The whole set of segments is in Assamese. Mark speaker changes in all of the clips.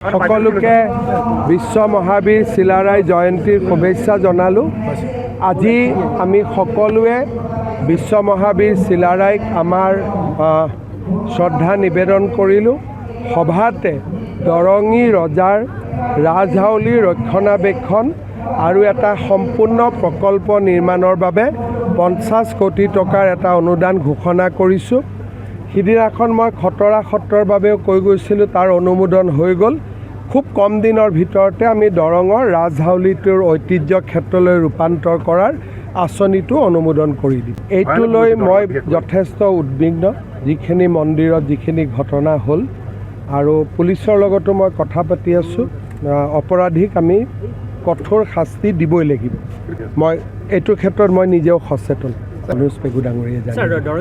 Speaker 1: সকলোকে বিশ্ব মহাবীৰ চিলাৰায় জয়ন্তীৰ শুভেচ্ছা জনালোঁ। আজি আমি সকলোৱে বিশ্ব মহাবীৰ চিলাৰায়ক আমাৰ শ্ৰদ্ধা নিবেদন কৰিলোঁ। সভাতে দৰঙী ৰজাৰ ৰাজহাউলীৰ ৰক্ষণাবেক্ষণ আৰু এটা সম্পূৰ্ণ প্ৰকল্প নিৰ্মাণৰ বাবে 50 কোটি টকাৰ এটা অনুদান ঘোষণা কৰিছোঁ। সিদিনাখন মই খটৰা সত্ৰৰ বাবেও কৈ গৈছিলোঁ, তাৰ অনুমোদন হৈ গ'ল। খুব কম দিনৰ ভিতৰতে আমি দৰঙৰ ৰাজহাউলীটোৰ ঐতিহ্য ক্ষেত্ৰলৈ ৰূপান্তৰ কৰাৰ আঁচনিটো অনুমোদন কৰি দিম। এইটো লৈ মই যথেষ্ট উদ্বিগ্ন। যিখিনি মন্দিৰত যিখিনি ঘটনা হ'ল আৰু পুলিচৰ লগতো মই কথা পাতি আছোঁ, অপৰাধীক আমি কঠোৰ শাস্তি দিবই লাগিব। মই এইটো ক্ষেত্ৰত মই নিজেও সচেতন। অনুজ পেগু ডাঙৰীয়ে জানে,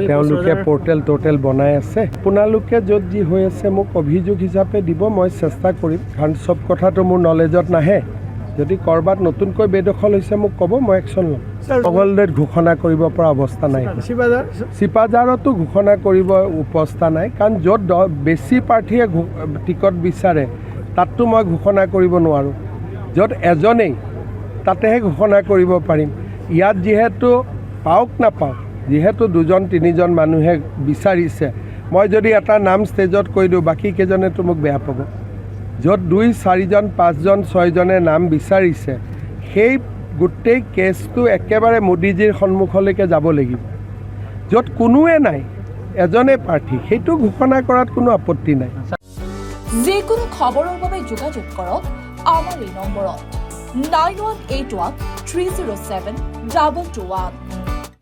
Speaker 1: তেওঁলোকে পৰ্টেল বনাই আছে। আপোনালোকে য'ত যি হৈ আছে মোক অভিযোগ হিচাপে দিব, মই চেষ্টা কৰিম। কাৰণ চব কথাটো মোৰ নলেজত নাহে। যদি ক'ৰবাত নতুনকৈ বেদখল হৈছে মোক ক'ব, মই একশ্যন ল'ম। মঙলদৈত ঘোষণা কৰিব পৰা অৱস্থা নাই, চিপাঝাৰতো ঘোষণা কৰিব অৱস্থা নাই। কাৰণ য'ত বেছি প্ৰাৰ্থীয়ে টিকট বিচাৰে তাততো মই ঘোষণা কৰিব নোৱাৰোঁ। য'ত এজনেই তাতেহে ঘোষণা কৰিব পাৰিম। ইয়াত যিহেতু পাওক নাপাওক, যিহেতু 2-3জন মানুহে বিচাৰিছে, মই যদি এটা নাম ষ্টেজত কৈ দিওঁ বাকীকেইজনেতো মোক বেয়া পাব। য'ত 2-4জন 5জন 6জনে নাম বিচাৰিছে, সেই গোটেই কেছটো একেবাৰে মোদীজীৰ সন্মুখলৈকে যাব লাগিব। য'ত কোনোৱে নাই, এজনে প্ৰাৰ্থী, সেইটো ঘোষণা কৰাত কোনো আপত্তি নাই।
Speaker 2: যিকোনো খবৰৰ বাবে যোগাযোগ কৰক আমাৰ এই নম্বৰত 9181 307 2221।